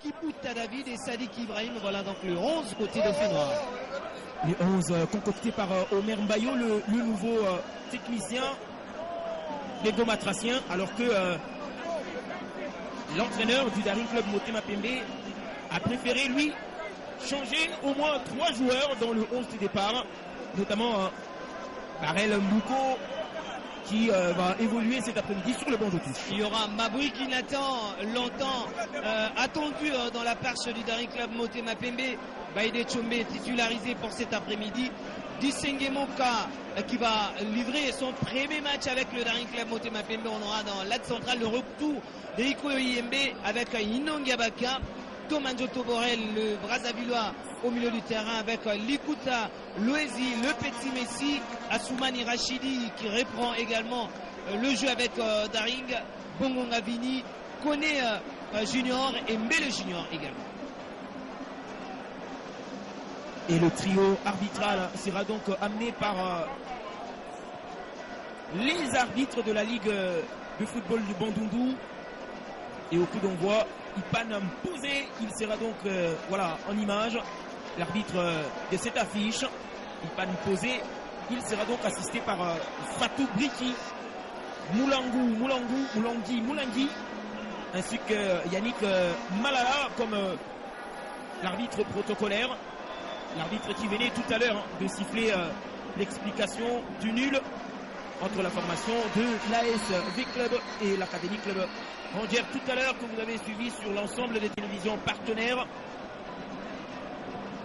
Kiputa David et Sadik Ibrahim. Voilà donc le 11 côté dauphinois. Les 11 concoctés par Omer Mbayo, le nouveau technicien des Gomatraciens, alors que l'entraîneur du Daring Club Motema Pembe a préféré lui changer au moins 3 joueurs dans le 11 de départ, notamment Barel Mbouko qui va évoluer cet après-midi sur le banc de touche. Il y aura Maboui qui n'attend longtemps, attendu dans la perche du Daring Club Motema Pembe. Baïdé Tchombe titularisé pour cet après-midi. Dissengue Moka qui va livrer son premier match avec le Daring Club Motema Pembe. On aura dans l'axe central le retour de Iko Yembe avec Inongabaka. Tomanjo Toborel, le Brazzavillois au milieu du terrain avec Likuta Loezi, le petit Messi, Assoumani Rachidi qui reprend également le jeu avec Daring, Bongonga Vini, Kone Junior et Mbele Junior également. Et le trio arbitral sera donc amené par les arbitres de la Ligue de football du Bandundu. Et au coup d'envoi, Ipan Mposé, il sera donc voilà, en image, l'arbitre de cette affiche. Ipan Mposé, il sera donc assisté par Fatou Briki, Moulangi, ainsi que Yannick Malala comme l'arbitre protocolaire. L'arbitre qui venait tout à l'heure de siffler l'explication du nul entre la formation de l'AS V-Club et l'Académie Club Rangers tout à l'heure, que vous avez suivi sur l'ensemble des télévisions partenaires.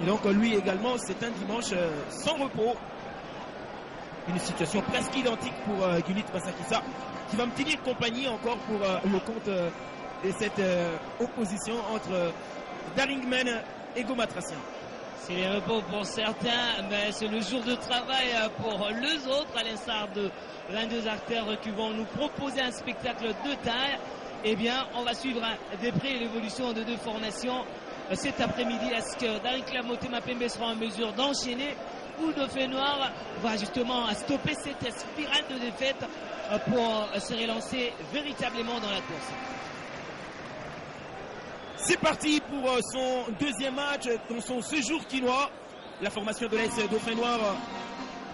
Et donc lui également, c'est un dimanche sans repos. Une situation presque identique pour Gunit Masakissa, qui va me tenir compagnie encore pour le compte de cette opposition entre Daringmen et Gomatracien. C'est les repos pour certains, mais c'est le jour de travail pour les autres, à l'instar de 22 acteurs qui vont nous proposer un spectacle de taille. Eh bien, on va suivre de près l'évolution de deux formations cet après-midi. Est-ce que Daring Club Motema Pembe sera en mesure d'enchaîner ou le Dauphin Noir va justement stopper cette spirale de défaite pour se relancer véritablement dans la course? C'est parti pour son deuxième match dans son séjour quinois. La formation de l'AS Dauphin Noir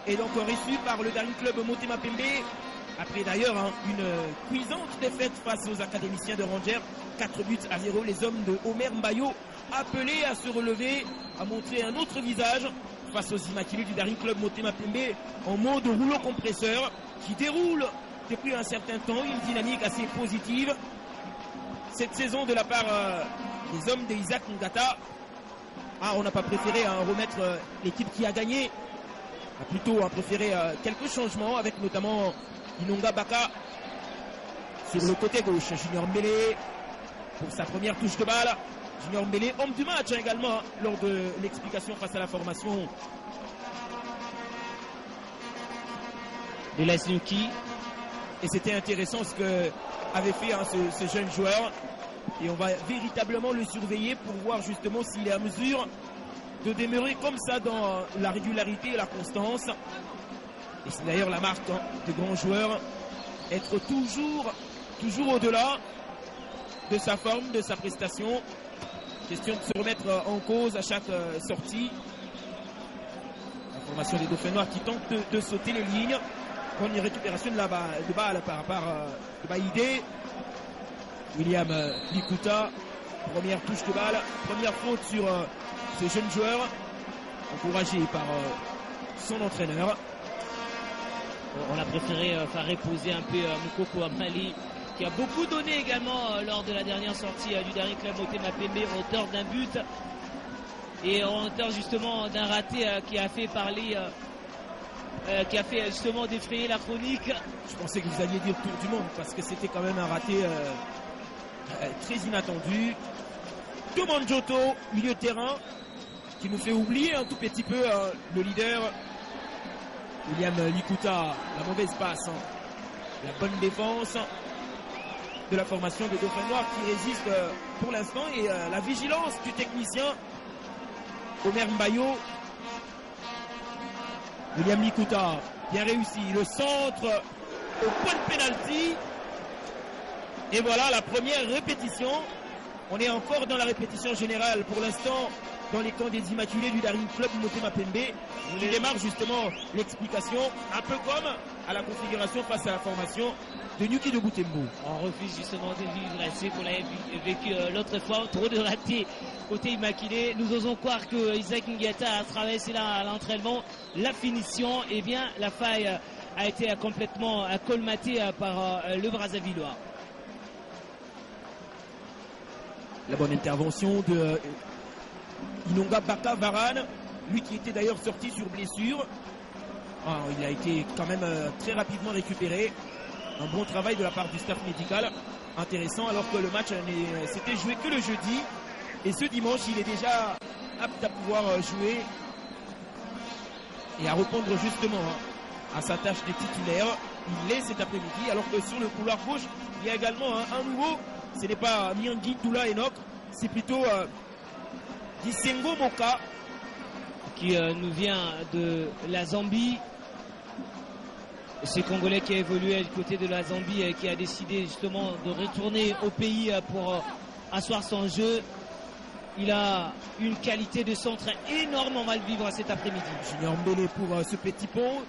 est donc reçue par le Daring Club Motema Pembe. Après d'ailleurs une cuisante défaite face aux académiciens de Rangers. 4-0. Les hommes de Omer Mbayo appelés à se relever, à montrer un autre visage face aux immaculés du Daring Club Motema Pembe en mode rouleau compresseur qui déroule depuis un certain temps une dynamique assez positive. Cette saison de la part des hommes d'Isaac Ngata, on n'a pas préféré remettre l'équipe qui a gagné, a plutôt préféré quelques changements avec notamment Inonga Baka sur le côté gauche. Junior Mbele pour sa première touche de balle. Junior Mbele, homme du match également lors de l'explication face à la formation de l'Asnuki. Et c'était intéressant ce que avait fait ce jeune joueur, et on va véritablement le surveiller pour voir justement s'il est à mesure de demeurer comme ça dans la régularité et la constance. Et c'est d'ailleurs la marque de grands joueurs, être toujours au-delà de sa forme, de sa prestation. Question de se remettre en cause à chaque sortie. La formation des Dauphins Noirs qui tente de sauter les lignes. Bonne récupération de balle par Baïdé. William Likuta, première touche de balle, première faute sur ce jeune joueur, encouragé par son entraîneur. On a préféré faire reposer un peu Mukoko Amali, qui a beaucoup donné également lors de la dernière sortie du Daring Club Motema Pembe, auteur d'un but et auteur justement d'un raté qui a fait parler, qui a fait justement défrayer la chronique. Je pensais que vous alliez dire tour du monde parce que c'était quand même un raté très inattendu. Tomanjoto, milieu de terrain, qui nous fait oublier un tout petit peu le leader William Likuta. La mauvaise passe, la bonne défense de la formation de Dauphin Noir qui résiste pour l'instant, et la vigilance du technicien Omer Mbayo. William Likuta, bien réussi, le centre au point de pénalty, et voilà la première répétition On est encore dans la répétition générale pour l'instant dans les camps des Immaculés du Daring Club Motema Pembe. On démarre justement l'explication, un peu comme à la configuration face à la formation de Nyuki de Butembo. On refuse justement de vivre ce qu'on avait vécu l'autre fois, trop de ratés côté Immaculé. Nous osons croire que Isaac Ngata a traversé là à l'entraînement. La finition, et bien la faille a été complètement colmatée par le Brazzavillois. La bonne intervention de Inonga Baka Varane, lui qui était d'ailleurs sorti sur blessure. Il a été quand même très rapidement récupéré. Un bon travail de la part du staff médical. Intéressant, alors que le match s'était joué que le jeudi. Et ce dimanche, il est déjà apte à pouvoir jouer et à répondre justement à sa tâche de titulaire. Il l'est cet après-midi, alors que sur le couloir gauche, il y a également un nouveau. Ce n'est pas Miangi Tula Enoch, c'est plutôt Disengo Moka qui nous vient de la Zambie. Ce Congolais qui a évolué du côté de la Zambie et qui a décidé justement de retourner au pays pour asseoir son jeu. Il a une qualité de centre énorme, on va le vivre cet après-midi. Junior Mbele pour ce petit pont.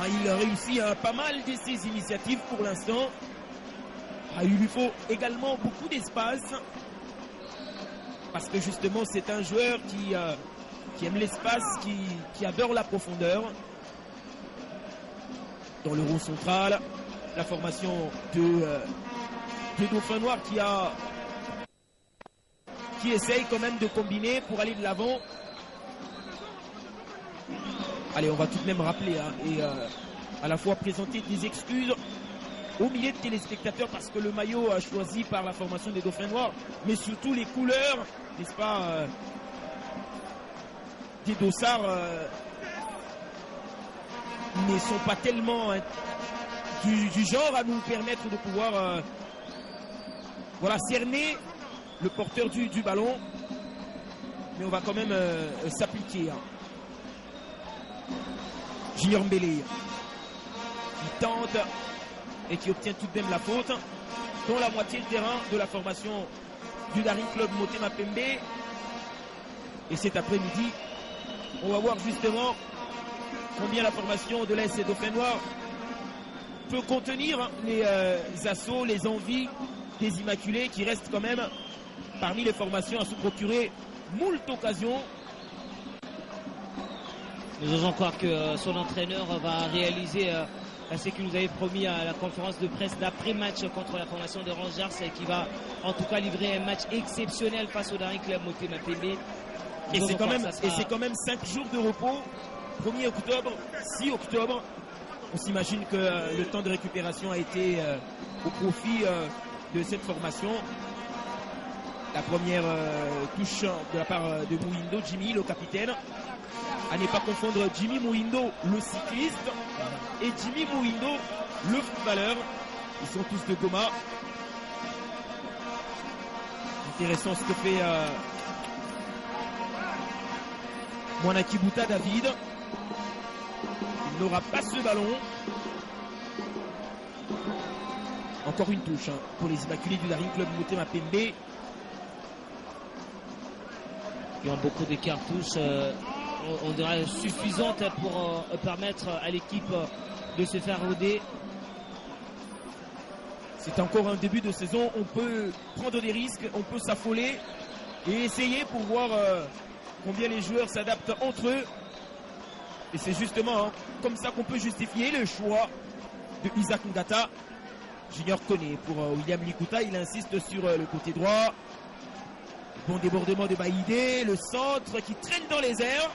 Il réussit pas mal de ses initiatives pour l'instant. Il lui faut également beaucoup d'espace. Parce que justement c'est un joueur qui aime l'espace, qui adore la profondeur. Dans le rond central, la formation de Dauphin Noir qui essaye quand même de combiner pour aller de l'avant. Allez, on va tout de même rappeler et à la fois présenter des excuses aux milliers de téléspectateurs parce que le maillot choisi par la formation des Dauphins Noirs, mais surtout les couleurs, n'est-ce pas, des dossards ne sont pas tellement du genre à nous permettre de pouvoir cerner le porteur du ballon, mais on va quand même s'appliquer. Junior Mbele qui tente et qui obtient tout de même la faute dans la moitié de terrain de la formation du Daring Club Motema Pembe. Et cet après-midi, on va voir justement combien la formation de l'AS Dauphin Noir peut contenir les assauts, les envies des Immaculés qui restent quand même parmi les formations à se procurer moult occasions. Nous osons croire que son entraîneur va réaliser ce qu'il nous avait promis à la conférence de presse d'après-match contre la formation de Rangers et qui va en tout cas livrer un match exceptionnel face au Daring Club Motema Pembe. Et c'est quand même 5 jours de repos. 1er octobre, 6 octobre. On s'imagine que le temps de récupération a été au profit de cette formation. La première touche de la part de Mouindo, Jimmy, le capitaine. À ne pas confondre Jimmy Mouindo, le cycliste, et Jimmy Mouindo, le footballeur. Ils sont tous de Goma. Intéressant ce que fait Mwanaki Bouta David. Il n'aura pas ce ballon. Encore une touche pour les Immaculés du Daring Club Motema Pembe. Qui ont beaucoup de cartouches, on dirait suffisantes pour permettre à l'équipe de se faire rôder. C'est encore un début de saison, on peut prendre des risques, on peut s'affoler et essayer pour voir combien les joueurs s'adaptent entre eux. Et c'est justement comme ça qu'on peut justifier le choix de Isaac Ngata. Junior connaît pour William Likuta, il insiste sur le côté droit. Bon débordement de Baïdé, le centre qui traîne dans les airs.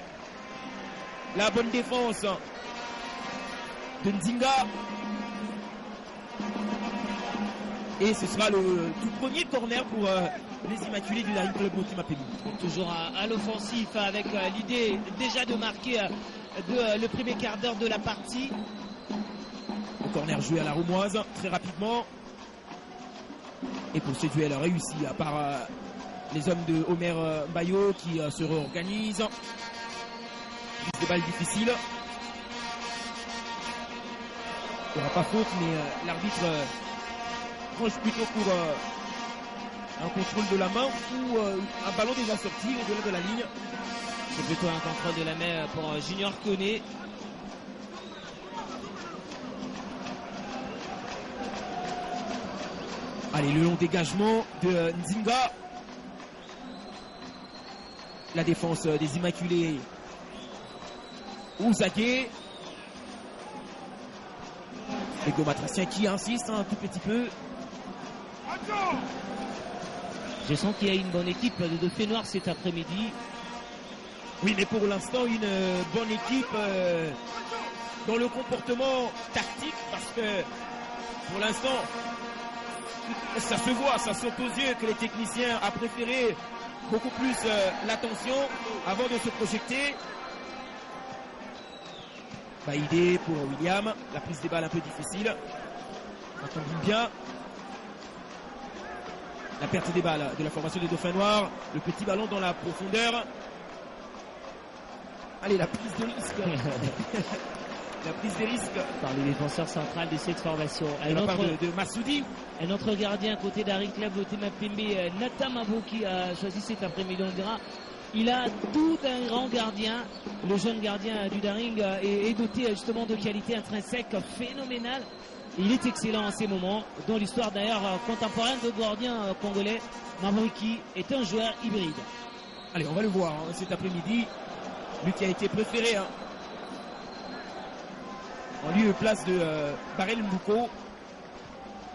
La bonne défense de Nzinga. Et ce sera le tout premier corner pour les Immaculés du Daring Club Motema Pembe. Toujours à l'offensif avec l'idée déjà de marquer le premier quart d'heure de la partie. Le corner joué à la Roumoise très rapidement. Et pour ce duel réussi par les hommes de Omer Bayo qui se réorganisent. Prise de balle difficile. Il n'y aura pas faute, mais l'arbitre range plutôt pour un contrôle de la main ou un ballon déjà sorti au-delà de la ligne. C'est plutôt un contrôle de la main pour Junior Koné. Allez, le long dégagement de Nzinga. La défense des Immaculés. Ouzagé. Et Gomatracien qui insiste un tout petit peu. Je sens qu'il y a une bonne équipe de Dauphin Noir cet après-midi. Oui, mais pour l'instant, une bonne équipe dans le comportement tactique, parce que pour l'instant, ça se voit, ça saute aux yeux que les techniciens ont préféré beaucoup plus l'attention avant de se projeter. Baïdé pour William, la prise des balles un peu difficile. On combine bien. La perte des balles de la formation des Dauphins Noirs, le petit ballon dans la profondeur. Allez, la prise de risque. La prise des risques par le défenseur central de cette formation. De la part de Massoudi. Un autre gardien côté d'Arin Club Motema Pembe, Natamabo, qui a choisi cet après-midi. On dira, il a tout un grand gardien. Le jeune gardien du Daring est doté justement de qualités intrinsèques phénoménales. Il est excellent en ces moments. Dans l'histoire d'ailleurs contemporaine de gardien congolais, Mamoiki est un joueur hybride. Allez, on va le voir cet après-midi. Lui qui a été préféré en lieu et place de Barel Mbouko.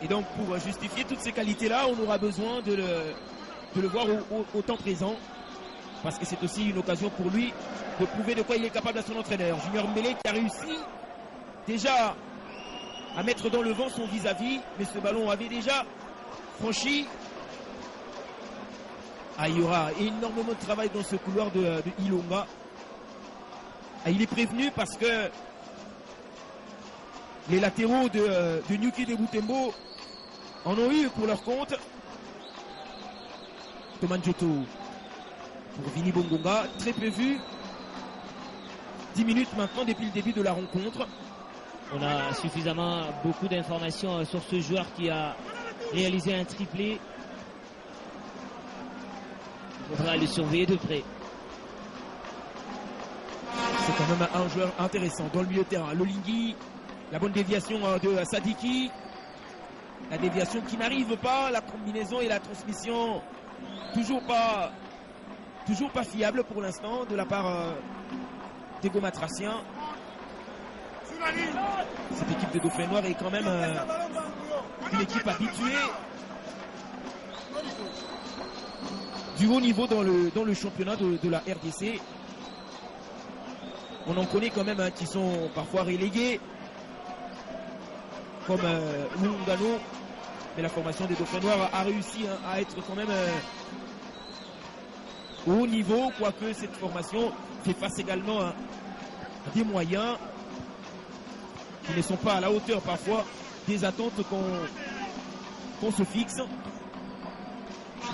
Et donc pour justifier toutes ces qualités-là, on aura besoin de le voir au temps présent. Parce que c'est aussi une occasion pour lui de prouver de quoi il est capable à son entraîneur. Junior Mbélé qui a réussi déjà à mettre dans le vent son vis-à-vis, mais ce ballon avait déjà franchi. Ah, il y aura énormément de travail dans ce couloir de Ilonga. Ah, il est prévenu parce que les latéraux de Nyuki de Butembo en ont eu pour leur compte. Thomas Njoto pour Vini Bongonga, très peu vu. 10 minutes maintenant depuis le début de la rencontre. On a suffisamment beaucoup d'informations sur ce joueur qui a réalisé un triplé. Il faudra le surveiller de près. C'est quand même un joueur intéressant dans le milieu de terrain. Lolingui, la bonne déviation de Sadiki. La déviation qui n'arrive pas, la combinaison et la transmission toujours pas fiable pour l'instant de la part des Gomatraciens. Cette équipe de Dauphins Noirs est quand même une équipe habituée du haut niveau dans le championnat de la RDC. On en connaît quand même qui sont parfois relégués, comme Lungano, mais la formation des Dauphins Noirs a réussi à être quand même au haut niveau, quoique cette formation fait face également à des moyens qui ne sont pas à la hauteur parfois des attentes qu'on se fixe.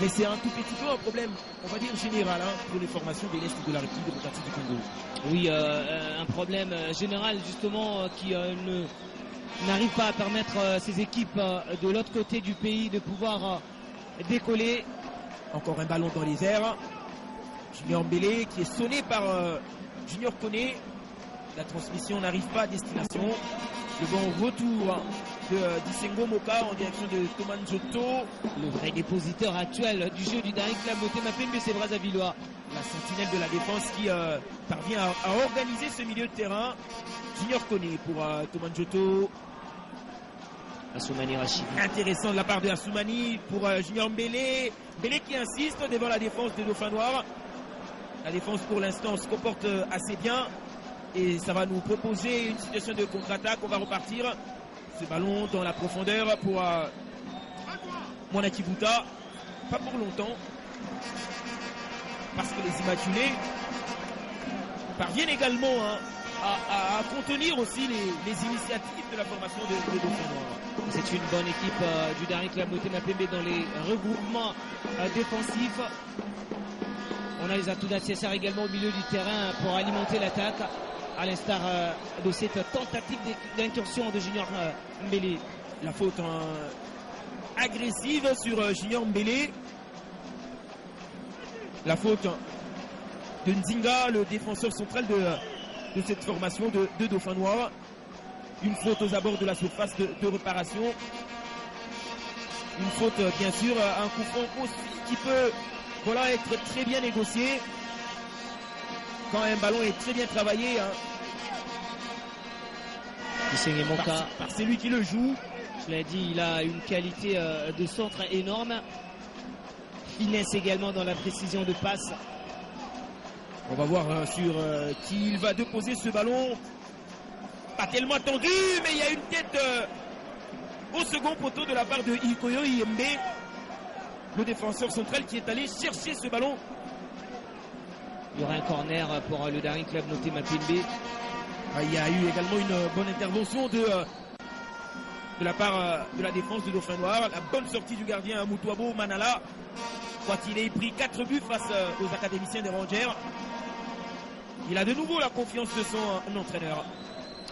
Mais c'est un tout petit peu un problème, on va dire général, pour les formations de l'Est de la République démocratique du Congo. Oui, un problème général justement qui n'arrive pas à permettre ces équipes de l'autre côté du pays de pouvoir décoller. Encore un ballon dans les airs. Junior Mbélé qui est sonné par Junior Koné. La transmission n'arrive pas à destination. Le bon retour de Disengo Moka en direction de Thomas Njoto. Le vrai dépositeur actuel du jeu du Daring Club Motema Pembe, c'est Brazzavillois. La sentinelle de la défense qui parvient à organiser ce milieu de terrain. Junior Koné pour Thomas Njoto. Assoumani Rachidi. Intéressant de la part de Assoumani pour Junior Mbélé. Mbélé qui insiste devant la défense des Dauphins Noirs. La défense pour l'instant se comporte assez bien. Et ça va nous proposer une situation de contre-attaque. On va repartir. Ce ballon dans la profondeur pour Mwana Kibuta. Pas pour longtemps. Parce que les Immaculés parviennent également à contenir aussi les initiatives de la formation de Dauphins Noirs. C'est une bonne équipe du Daring Club Motema Pembe dans les regroupements défensifs. On a les atouts nécessaires également au milieu du terrain pour alimenter l'attaque, à l'instar de cette tentative d'incursion de Junior Mbélé. La faute agressive sur Junior Mbélé. La faute de Nzinga, le défenseur central de cette formation de Dauphin Noir. Une faute aux abords de la surface de réparation. Une faute, bien sûr, un coup franc aussi qui peut être très bien négocié quand un ballon est très bien travaillé par celui qui le joue. Je l'ai dit, il a une qualité de centre énorme. Finesse également dans la précision de passe. On va voir sur qui il va déposer ce ballon. Pas tellement attendu, mais il y a une tête au second poteau de la part de Ikoyo Yembe, le défenseur central qui est allé chercher ce ballon. Il y aura un corner pour le Daring Club Motema Pembe. Il y a eu également une bonne intervention de la part de la défense de Dauphin Noir. La bonne sortie du gardien Moutouabo Manala. Quand il ait pris 4 buts face aux académiciens des Rangers. Il a de nouveau la confiance de son entraîneur.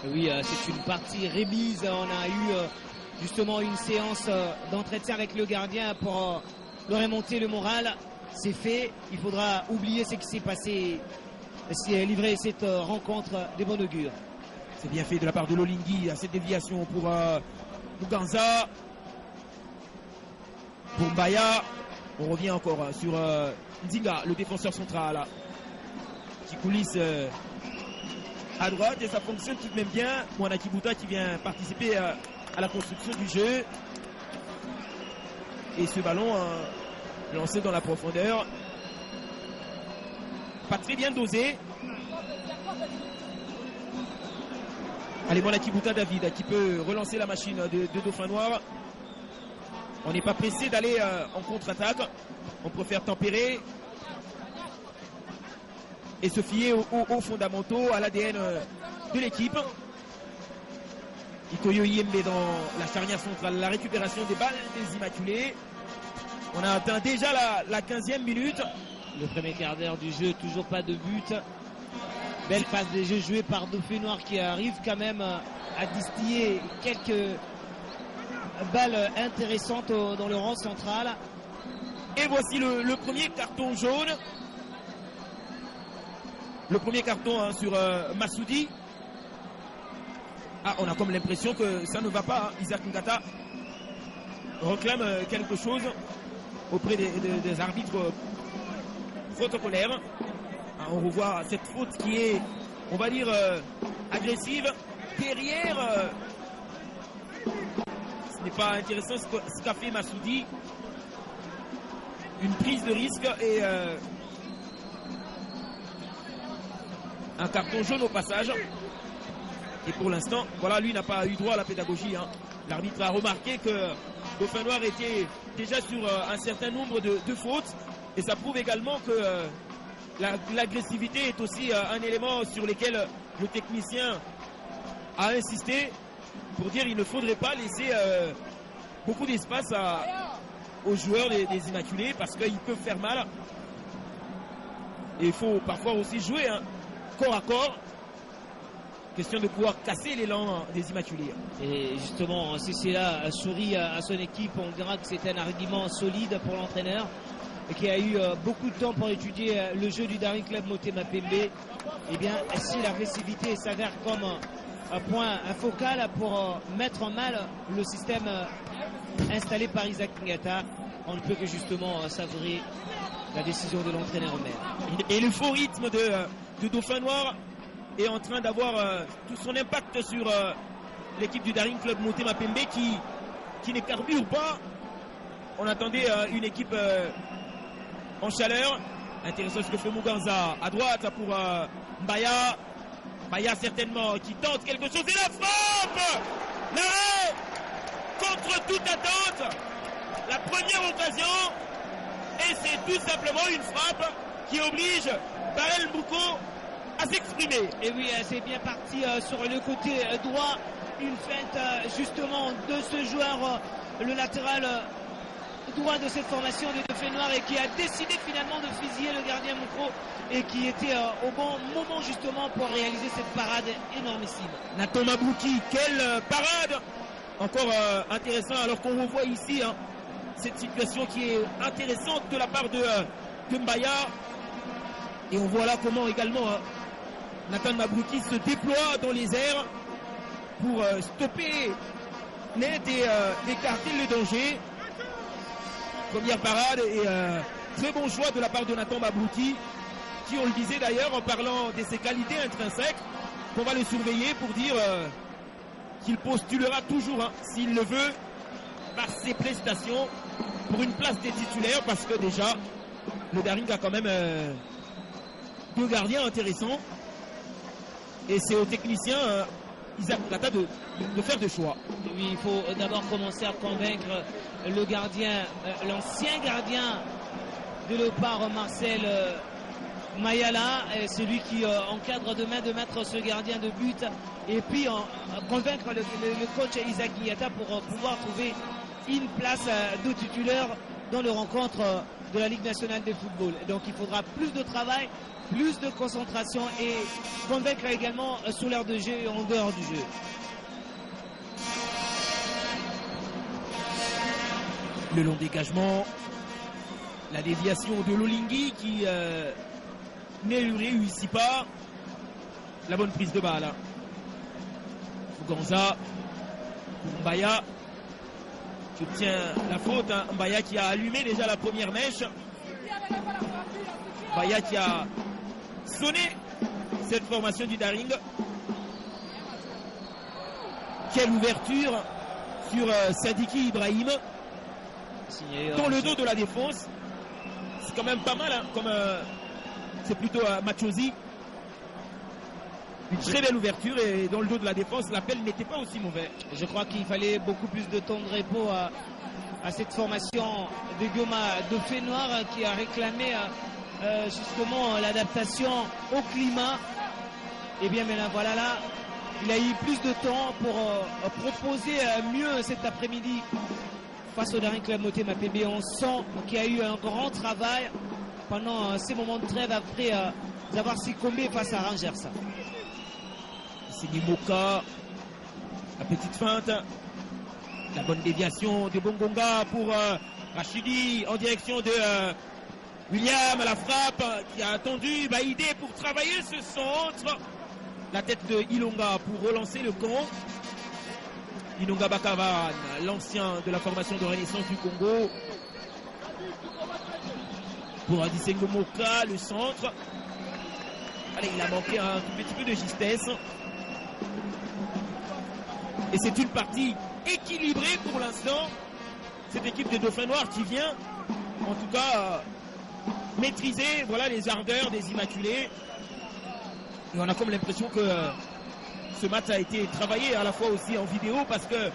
Oui, c'est une partie remise. On a eu justement une séance d'entretien avec le gardien pour leur remonter le moral. C'est fait. Il faudra oublier ce qui s'est passé, livrer cette rencontre des bon augure. C'est bien fait de la part de Lolingui à cette déviation pour Muganza. Pour Mbaya. On revient encore sur Nzinga, le défenseur central. Qui coulisse à droite et ça fonctionne tout de même bien. Mwana Kibuta qui vient participer à la construction du jeu. Et ce ballon lancé dans la profondeur. Pas très bien dosé. Allez, Mwana Kibuta David qui peut relancer la machine de Dauphin Noir. On n'est pas pressé d'aller en contre-attaque. On préfère tempérer et se fier aux fondamentaux, à l'ADN de l'équipe. Ikoyo Yembe dans la charnière centrale, la récupération des balles des Immaculés. On a atteint déjà la 15e minute. Le premier quart d'heure du jeu, toujours pas de but. Belle phase des jeux jouée par Dauphin Noir qui arrive quand même à distiller quelques balles intéressantes dans le rang central. Et voici le premier carton jaune. Le premier carton sur Massoudi. On a comme l'impression que ça ne va pas. Isaac Ngata réclame quelque chose auprès des arbitres protocolaires. On revoit cette faute qui est, on va dire, agressive. Derrière, ce n'est pas intéressant ce qu'a fait Massoudi. Une prise de risque et un carton jaune au passage. Et pour l'instant, voilà, lui n'a pas eu droit à la pédagogie. L'arbitre a remarqué que Dauphin Noir était déjà sur un certain nombre de fautes. Et ça prouve également que l'agressivité est aussi un élément sur lequel le technicien a insisté pour dire qu'il ne faudrait pas laisser beaucoup d'espace aux joueurs des Immaculés parce qu'ils peuvent faire mal. Et il faut parfois aussi jouer corps à corps. Question de pouvoir casser l'élan des Immaculés. Et justement, si c'est là sourit à son équipe, on dira que c'est un argument solide pour l'entraîneur qui a eu beaucoup de temps pour étudier le jeu du Daring Club Motema Pembe. Eh bien, si l'agressivité s'avère comme un point focal pour mettre en mal le système installé par Isaac Ngata, on ne peut que justement savourer la décision de l'entraîneur maire. Et le faux rythme de Dauphin Noir est en train d'avoir tout son impact sur l'équipe du Daring Club Motema Pembe qui ne carbure pas. On attendait une équipe en chaleur. Intéressant ce que fait Muganza à droite pour Mbaya. Mbaya certainement qui tente quelque chose et la frappe là, contre toute attente. La première occasion et c'est tout simplement une frappe qui oblige Barel Mbouko à s'exprimer. Et oui, c'est bien parti sur le côté droit. Une feinte justement de ce joueur, le latéral droit de cette formation des Dauphin Noirs et qui a décidé finalement de fusiller le gardien Moukro et qui était au bon moment justement pour réaliser cette parade énormissime. Nathan Mabouki, quelle parade! Encore intéressant alors qu'on revoit ici cette situation qui est intéressante de la part de Mbaya Et on voit là comment également Nathan Mabrouki se déploie dans les airs pour stopper net et écarter le danger. Première parade et très bon choix de la part de Nathan Mabrouki, qui, on le disait d'ailleurs en parlant de ses qualités intrinsèques, qu'on va le surveiller pour dire qu'il postulera toujours, s'il le veut, par ses prestations pour une place des titulaires, parce que déjà le Daring a quand même deux gardiens intéressants et c'est au technicien Isaac Plata de faire des choix. Oui, il faut d'abord commencer à convaincre le gardien, l'ancien gardien de Léopard, Marcel Mayala, celui qui encadre demain de mettre ce gardien de but, et puis convaincre le coach Isaac Guillata pour pouvoir trouver une place de titulaire dans le rencontre de la Ligue nationale de football. Donc il faudra plus de travail, plus de concentration et convaincre également sur l'heure de jeu et en dehors du jeu. Le long dégagement, la déviation de Lolingui qui ne réussit pas. La bonne prise de balle. Fuganza, Mbaya qui obtient la faute. Mbaya qui a allumé déjà la première mèche. Mbaya qui a sonné cette formation du Daring. Quelle ouverture sur Sadiki Ibrahim dans le dos de la défense. C'est quand même pas mal, comme c'est plutôt Machosi. Une très belle ouverture et dans le dos de la défense, l'appel n'était pas aussi mauvais. Je crois qu'il fallait beaucoup plus de temps de repos à cette formation de Goma de Fénoir qui a réclamé justement l'adaptation au climat. Et bien maintenant voilà là, il a eu plus de temps pour proposer mieux cet après-midi face au Daring Club Motema Pembe. On sent qu'il y a eu un grand travail pendant ces moments de trêve après avoir succombé face à Rangers. C'est Moka, la petite feinte, la bonne déviation de Bongonga pour Rachidi en direction de William à la frappe qui a attendu Baïdé pour travailler ce centre. La tête de Ilonga pour relancer le camp. Ilonga Bakavan, l'ancien de la formation de Renaissance du Congo. Pour Adisengo Moka, le centre. Allez, il a manqué un tout petit peu de justesse. Et c'est une partie équilibrée pour l'instant. Cette équipe des Dauphins Noirs qui vient, en tout cas, maîtriser les ardeurs des Immaculés. Et on a comme l'impression que ce match a été travaillé à la fois aussi en vidéo parce que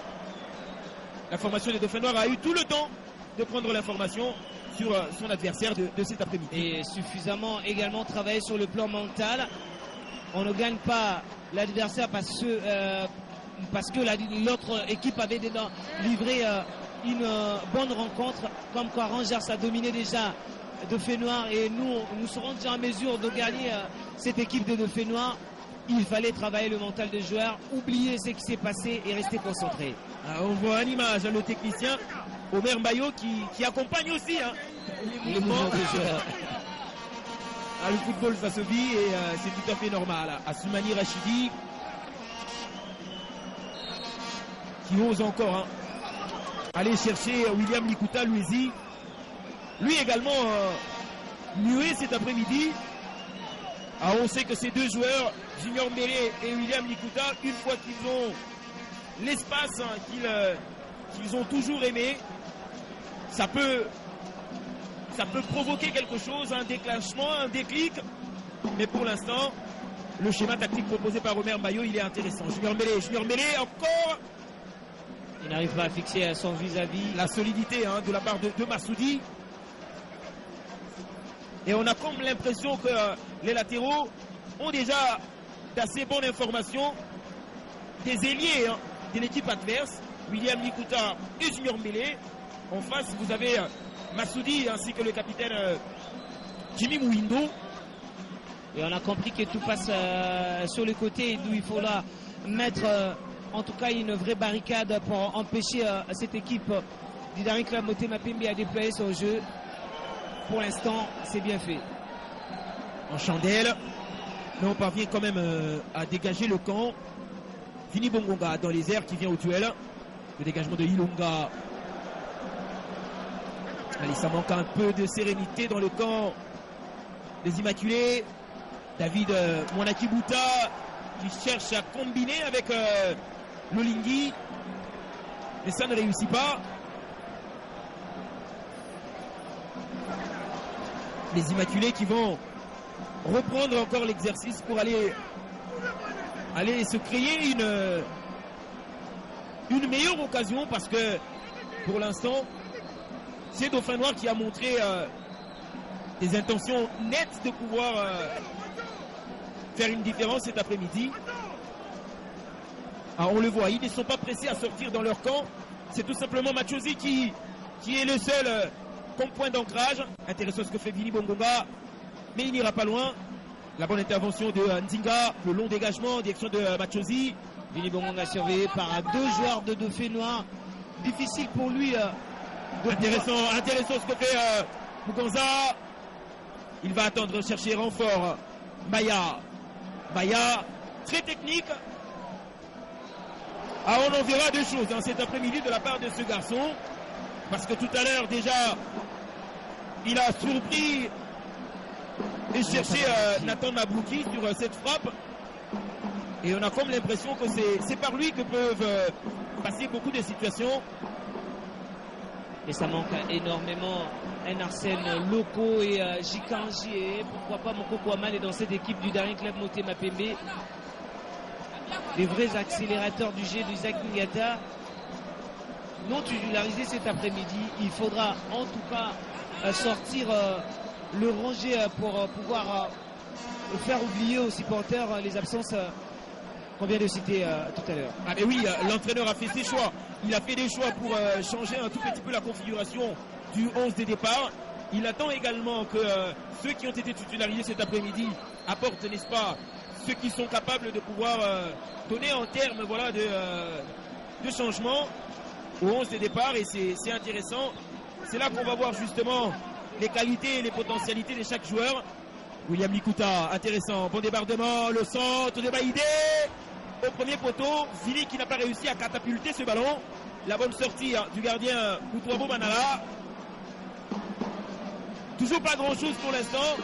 la formation des Dauphins Noirs a eu tout le temps de prendre l'information sur son adversaire de cet après-midi. Et suffisamment également travaillé sur le plan mental. On ne gagne pas l'adversaire parce que l'autre équipe avait déjà livré une bonne rencontre, comme quoi Rangers a dominé déjà Dauphins Noirs et nous serons déjà en mesure de gagner cette équipe de Dauphins Noirs. Il fallait travailler le mental des joueurs, oublier ce qui s'est passé et rester concentré. On voit en image le technicien Omer Mbayo qui accompagne aussi les mouvements des joueurs. Le football ça se vit et c'est tout à fait normal. Assoumani Rachidi qui ose encore aller chercher William Likuta Louisi. Lui également muet cet après-midi. On sait que ces deux joueurs, Junior Mbele et William Likuta, une fois qu'ils ont l'espace qu'ils ont toujours aimé, ça peut provoquer quelque chose, un déclenchement, un déclic. Mais pour l'instant, le schéma tactique proposé par Omer Mbayo, il est intéressant. Junior Mbele encore. Il n'arrive pas à fixer son vis-à-vis. La solidité de la part de Massoudi. Et on a comme l'impression que les latéraux ont déjà d'assez bonnes informations des ailiers de l'équipe adverse. William Likuta et Junior Mbele. En face, vous avez Massoudi ainsi que le capitaine Jimmy Mouindo. Et on a compris que tout passe sur le côté d'où il faut là mettre en tout cas une vraie barricade pour empêcher cette équipe du Daring Club Motema Pembe à déployer son jeu. Pour l'instant, c'est bien fait. en chandelle. Mais on parvient quand même à dégager le camp. Vini Bongonga dans les airs qui vient au duel. Le dégagement de Ilunga. Allez, ça manque un peu de sérénité dans le camp des Immaculés. David Mwanakibuta qui cherche à combiner avec Lolingui. Mais ça ne réussit pas. Les Immaculés qui vont reprendre encore l'exercice pour aller se créer une meilleure occasion, parce que pour l'instant c'est Dauphin Noir qui a montré des intentions nettes de pouvoir faire une différence cet après-midi. On le voit, ils ne sont pas pressés à sortir dans leur camp. C'est tout simplement Machozi qui est le seul comme point d'ancrage. Intéressant ce que fait Vini Bongonga, mais il n'ira pas loin. La bonne intervention de Nzinga, le long dégagement en direction de Machozi. Vini Bongonga surveillé par deux joueurs de Dauphin Noir. Difficile pour lui. Intéressant ce que fait Muganza. Il va attendre chercher renfort. Maya, très technique. On en verra deux choses cet après-midi de la part de ce garçon. Parce que tout à l'heure déjà, il a surpris et cherché Nathan Mabouki sur cette frappe. Et on a comme l'impression que c'est par lui que peuvent passer beaucoup de situations. Et ça manque énormément un Arsène Loko et Jikanji, et pourquoi pas Moko Kouamal est dans cette équipe du Daring Club Motema Pembe. Les vrais accélérateurs du jeu d'Isaac Ngata non titularisés cet après-midi. Il faudra en tout cas sortir le rangé pour pouvoir faire oublier aux supporters les absences qu'on vient de citer tout à l'heure. Mais oui, l'entraîneur a fait ses choix. Il a fait des choix pour changer un tout petit peu la configuration du 11 des départs. Il attend également que ceux qui ont été titularisés cet après-midi apportent, n'est-ce pas, ceux qui sont capables de pouvoir donner en termes de changement au 11 des départs. Et c'est intéressant. C'est là qu'on va voir justement les qualités et les potentialités de chaque joueur. William Likuta, intéressant, bon débordement, le centre de Baïdé au premier poteau. Zili qui n'a pas réussi à catapulter ce ballon. La bonne sortie du gardien Koutouabo Manara. Toujours pas grand chose pour l'instant.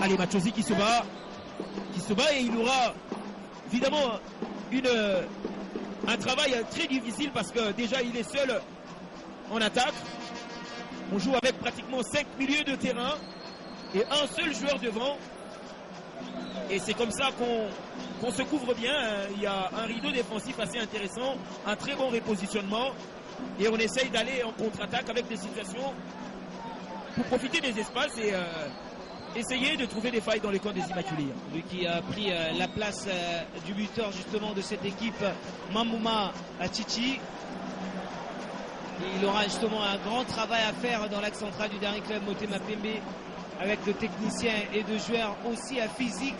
Allez, Machozi qui se bat et il aura évidemment un travail très difficile, parce que déjà il est seul en attaque. On joue avec pratiquement 5 milieux de terrain et un seul joueur devant. Et c'est comme ça qu'on se couvre bien. Il y a un rideau défensif assez intéressant, un très bon repositionnement. Et on essaye d'aller en contre-attaque avec des situations pour profiter des espaces et essayer de trouver des failles dans les camps des Immaculés. Lui qui a pris la place du buteur justement de cette équipe, Mamouma Achichi. Il aura justement un grand travail à faire dans l'axe central du Daring Club Motema Pembe, avec de techniciens et de joueurs aussi à physique.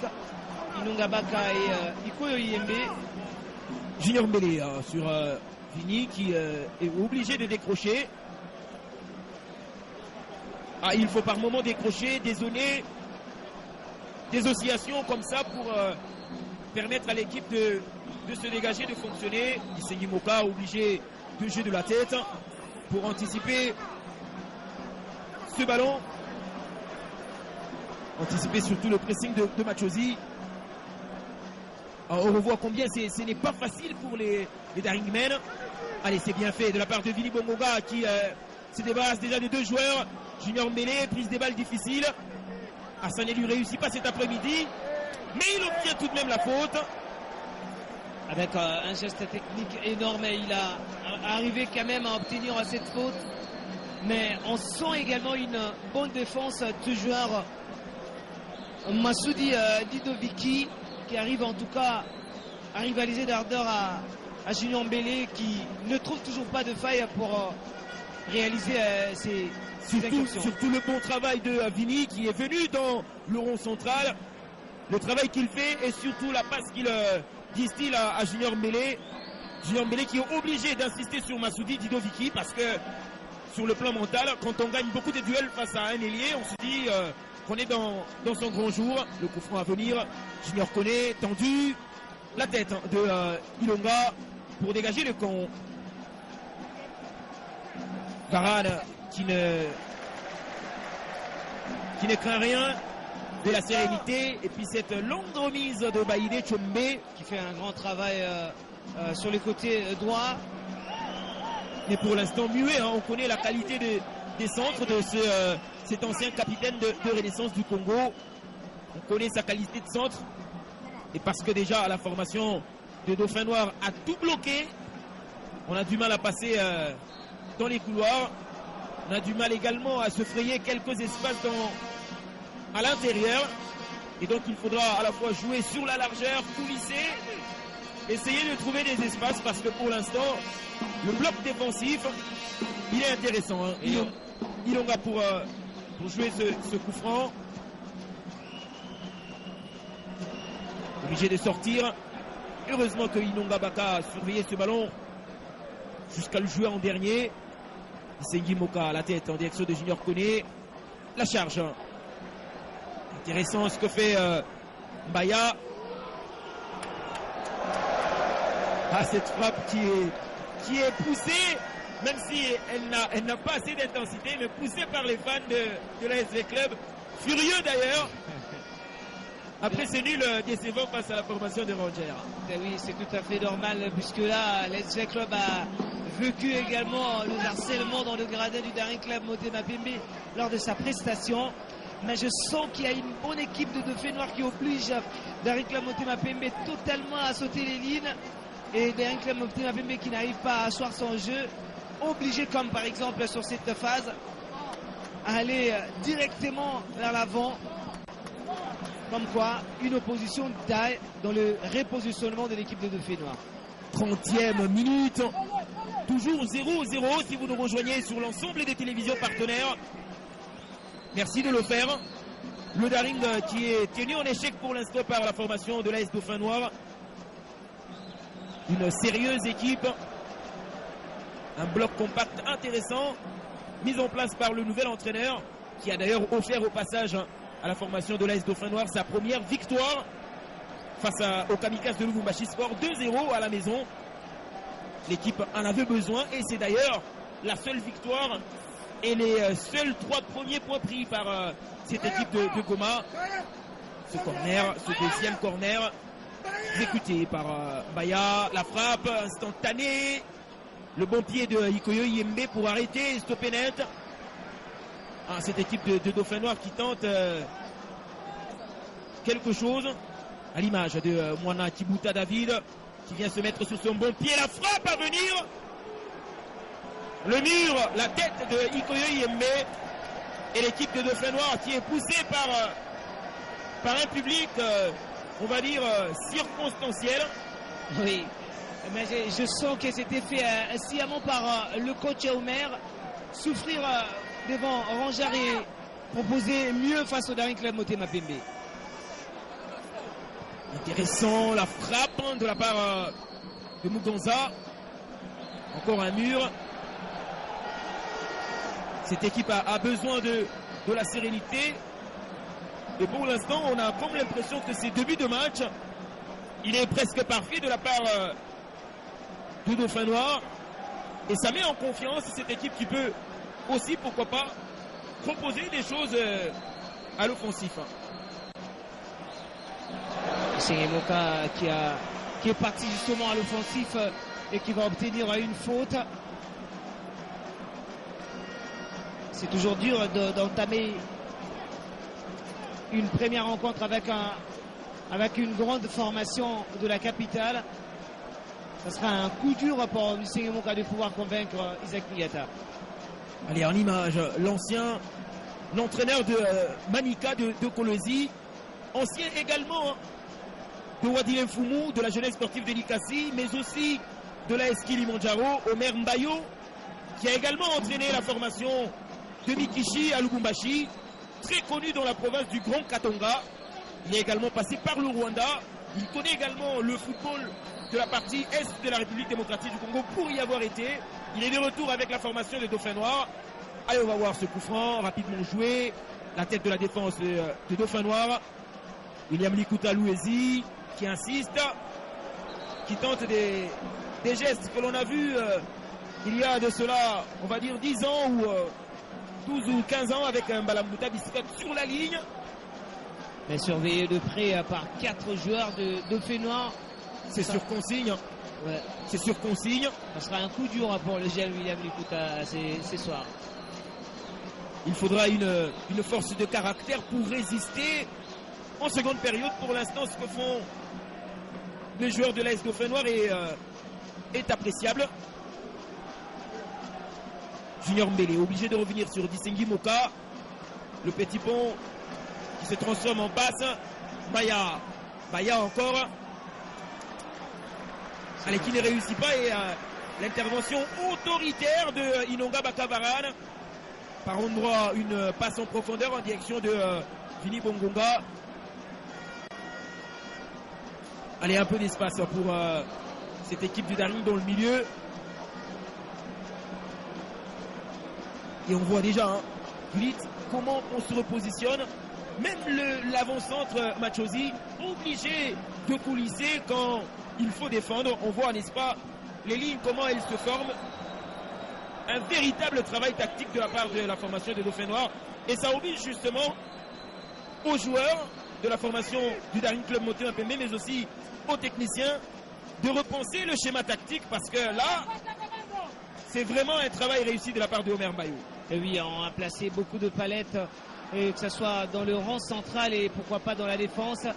Inonga Baka et Ikoyo Yembe. Junior Mbele sur Vini qui est obligé de décrocher. Il faut par moment décrocher, dézoner, des oscillations comme ça pour permettre à l'équipe de se dégager, de fonctionner. Isengi Moka obligé de jouer de la tête pour anticiper ce ballon, anticiper surtout le pressing de Machozi. On revoit combien ce n'est pas facile pour les Daringmen. Allez, c'est bien fait de la part de Vini Bongonga qui se débarrasse déjà des deux joueurs. Junior Mbele, prise des balles difficiles. Hassan ne lui réussit pas cet après-midi, mais il obtient tout de même la faute. Avec un geste technique énorme, il a arrivé quand même à obtenir cette faute. Mais on sent également une bonne défense du joueur Massoudi Didoviki, qui arrive en tout cas à rivaliser d'ardeur à Junior Mbele, qui ne trouve toujours pas de faille pour réaliser ses incursions. Surtout le bon travail de Vini qui est venu dans le rond central. Le travail qu'il fait et surtout la passe qu'il distille à Junior Mbele. Junior Mbele qui est obligé d'insister sur Massoudi Didoviki, parce que sur le plan mental. Quand on gagne beaucoup de duels face à un ailier, on se dit qu'on est dans son grand jour. Le coup franc à venir, Junior Koné tendu, la tête de Ilonga pour dégager le camp. Varane qui ne craint rien, de la sérénité, et puis cette longue remise de Baïdé Tchombe qui fait un grand travail sur les côtés droits. Mais pour l'instant muet, hein. On connaît la qualité des centres de cet ancien capitaine de Renaissance du Congo. On connaît sa qualité de centre, et parce que déjà la formation de Dauphin Noir a tout bloqué, on a du mal à passer dans les couloirs, on a du mal également à se frayer quelques espaces à l'intérieur, et donc il faudra à la fois jouer sur la largeur, coulisser, essayer de trouver des espaces, parce que pour l'instant le bloc défensif il est intéressant, hein. Ilonga pour jouer ce coup franc, obligé de sortir. Heureusement que Ilonga Baka a surveillé ce ballon jusqu'à le jouer en dernier. Sengi Moka à la tête en direction de Junior Koné, la charge. Intéressant ce que fait Mbaya. Cette frappe qui est poussée, même si elle n'a pas assez d'intensité, mais poussée par les fans de la SV Club, furieux d'ailleurs, après ce nul décevant face à la formation de Rangers. Oui, c'est tout à fait normal, puisque là, la SV Club a vécu également le harcèlement dans le gradin du Daring Club Motema Pembe lors de sa prestation. Mais je sens qu'il y a une bonne équipe de Dauphin Noir qui oblige Daring Club Motema Pembe totalement à sauter les lignes. Et Daring Club Motema Pembe qui n'arrive pas à asseoir son jeu, obligé comme par exemple sur cette phase à aller directement vers l'avant. Comme quoi, une opposition de taille dans le repositionnement de l'équipe de Dauphin Noir. 30e minute, toujours 0-0 si vous nous rejoignez sur l'ensemble des télévisions partenaires. Merci de le faire. Le Daring qui est tenu en échec pour l'instant par la formation de l'AS Dauphin Noir. Une sérieuse équipe. Un bloc compact intéressant, mis en place par le nouvel entraîneur, qui a d'ailleurs offert au passage à la formation de l'AS Dauphin Noir sa première victoire face au Kamikaze de Lubumbashi Sport, 2-0 à la maison. L'équipe en avait besoin, et c'est d'ailleurs la seule victoire et les seuls 3 premiers points pris par cette équipe de Goma. Ce deuxième corner exécuté par Baya, la frappe instantanée, le bon pied de Ikoyo Yembe pour arrêter et stopper net. Cette équipe de Dauphin Noir qui tente quelque chose, à l'image de Mwana Kibuta David qui vient se mettre sur son bon pied, la frappe à venir, le mur, la tête de Ikoyo Yembe, et l'équipe de Dauphin Noir qui est poussée par un public on va dire circonstanciel. Oui, mais je sens que c'était fait sciemment par le coach Omer, souffrir devant Rangers et proposer mieux face au Daring Club Motema Pembe. Intéressant la frappe de la part de Mugonza. Encore un mur. Cette équipe a besoin de la sérénité. Et pour l'instant, on a comme l'impression que ces débuts de match, il est presque parfait de la part de Dauphin Noir. Et ça met en confiance cette équipe qui peut aussi, pourquoi pas, proposer des choses à l'offensif. C'est Moka qui est parti justement à l'offensif et qui va obtenir une faute. C'est toujours dur d'entamer une première rencontre avec une grande formation de la capitale. Ce sera un coup dur pour Lucien Moka de pouvoir convaincre Isaac Niata. Allez, en image, l'entraîneur de Manika de Kolosi, ancien également de Wadi Mfumu, de la jeunesse sportive de Likasi, mais aussi de la SK Kilimanjaro, Omer Mbayo, qui a également entraîné la formation de Mikishi à Lubumbashi, très connu dans la province du Grand Katonga. Il est également passé par le Rwanda. Il connaît également le football de la partie est de la République démocratique du Congo pour y avoir été. Il est de retour avec la formation des Dauphins Noirs. Allez, on va voir ce coup franc, rapidement joué. La tête de la défense de Dauphin Noir. William Likuta Louezi qui insiste, qui tente des gestes que l'on a vus il y a de cela, on va dire 10 ans ou 12 ou 15 ans avec un Balambuta Biscotte sur la ligne. Mais surveillé de près par 4 joueurs de Dauphin Noir. C'est sur consigne. Ouais. C'est sur consigne. Ça sera un coup dur pour le jeune William Likuta ces soirs. Il faudra une force de caractère pour résister en seconde période. Pour l'instant, ce que font les joueurs de l'AS Dauphin Noir est appréciable. Junior Mbele obligé de revenir sur Disengi Moka. Le petit pont qui se transforme en passe. Baya encore. Allez, qui ne réussit pas. Et l'intervention autoritaire de Inonga Bakavaran. Par endroit, une passe en profondeur en direction de Vini Bongonga. Allez, un peu d'espace pour cette équipe du Daring dans le milieu. Et on voit déjà, vite, comment on se repositionne. Même l'avant-centre Machosi, obligé de coulisser quand il faut défendre. On voit, n'est-ce pas, les lignes, comment elles se forment. Un véritable travail tactique de la part de la formation des Dauphins Noirs. Et ça oblige justement aux joueurs de la formation du Daring Club Motema Pembe, mais aussi aux techniciens, de repenser le schéma tactique, parce que là, c'est vraiment un travail réussi de la part de Omer Mbayou. Et oui, on a placé beaucoup de palettes, et que ce soit dans le rang central et pourquoi pas dans la défense.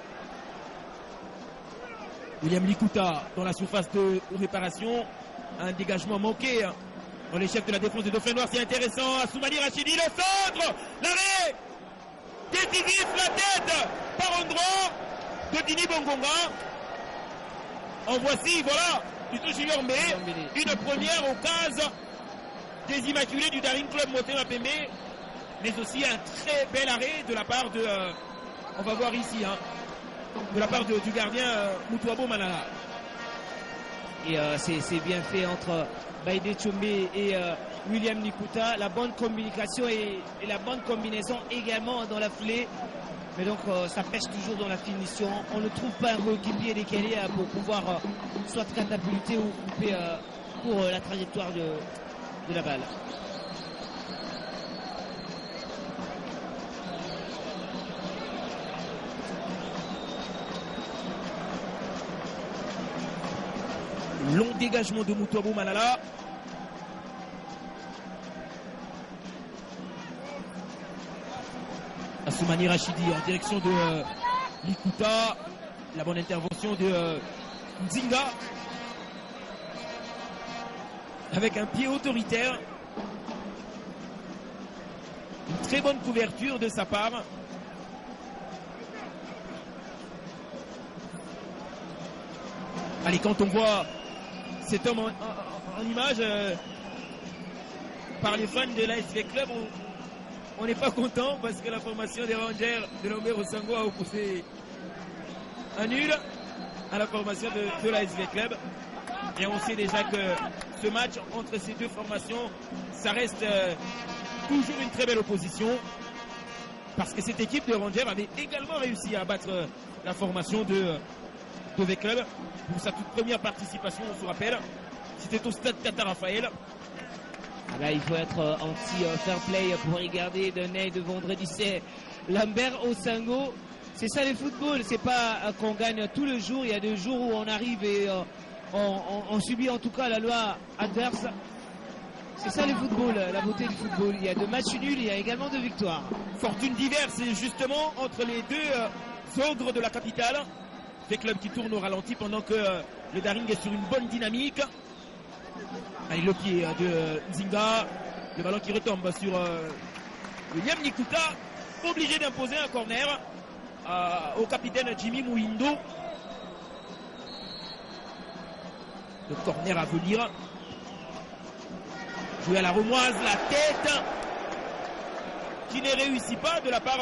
William Likuta dans la surface de réparation. Un dégagement manqué dans les chefs de la défense des Dauphins Noirs. C'est intéressant. Soumani Rachidi, le centre, l'arrêt décisif, la tête par endroit de Dini Bongonga. En voici, voilà, du Junior Mbé, une première occasion des Immaculés du Daring Club Motema Pembe, mais aussi un très bel arrêt de la part de, on va voir ici, de la part du gardien Moutouabo Manala. Et c'est bien fait entre Baïdé Tchombe et William Likuta. La bonne communication et la bonne combinaison également dans la foulée. Mais donc ça pêche toujours dans la finition. On ne trouve pas un coéquipier décalé pour pouvoir soit catapulter ou couper pour la trajectoire de la balle. Long dégagement de Moutouabo Manala. Assoumani Rachidi en direction de Likuta. La bonne intervention de Nzinga. Avec un pied autoritaire. Une très bonne couverture de sa part. Allez, quand on voit cet homme en image par les fans de l'ASV Club, on n'est pas content parce que la formation des Rangers de Lomber Osango a opposé un nul à la formation de l'ASV Club. Et on sait déjà que ce match entre ces deux formations, ça reste toujours une très belle opposition. Parce que cette équipe de Rangers avait également réussi à battre la formation de V-Club pour sa toute première participation, on se rappelle. C'était au stade Tata Raphaël. Là, il faut être anti-fair play pour regarder d'un œil de vendredi. C'est Lambert Osango. C'est ça le football. C'est pas qu'on gagne tous les jours. Il y a des jours où on arrive et on subit en tout cas la loi adverse. C'est ça le football, la beauté du football. Il y a de matchs nuls, il y a également de victoires. Fortune diverse justement entre les deux ogres de la capitale. Des clubs qui tournent au ralenti pendant que le Daring est sur une bonne dynamique. Allez, le pied de Nzinga. Le ballon qui retombe sur William Likuta. Obligé d'imposer un corner au capitaine Jimmy Mouindo. Le corner à venir. Joué à la remoise, la tête qui ne réussit pas de la part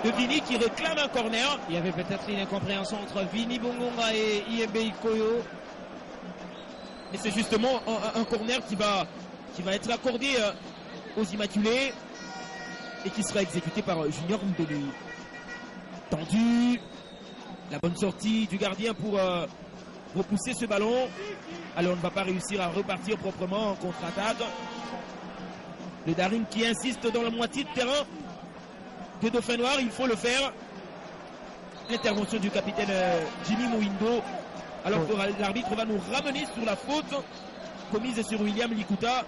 de Vini qui réclame un corner. Il y avait peut-être une incompréhension entre Vini Bongonga et IMB Ikoyo. Et c'est justement un corner qui va être accordé aux Immaculés et qui sera exécuté par Junior Mbele. Tendu, la bonne sortie du gardien pour repousser ce ballon. Alors on ne va pas réussir à repartir proprement en contre-attaque. Le Daring qui insiste dans la moitié de terrain de Dauphin Noir, il faut le faire. L'intervention du capitaine Jimmy Mouindo, alors que l'arbitre va nous ramener sur la faute commise sur William Likuta.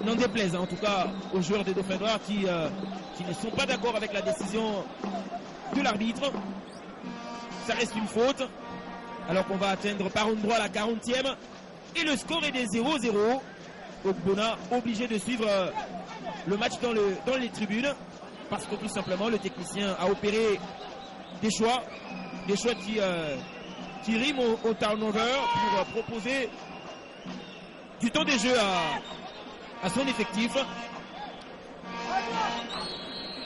N'en déplaise en tout cas aux joueurs des Dauphins Noirs qui ne sont pas d'accord avec la décision de l'arbitre. Ça reste une faute, alors qu'on va atteindre par endroit la 40e et le score est des 0-0. Ogbonna obligé de suivre le match dans les tribunes parce que tout simplement le technicien a opéré des choix qui riment au turnover pour proposer du temps de jeu à son effectif.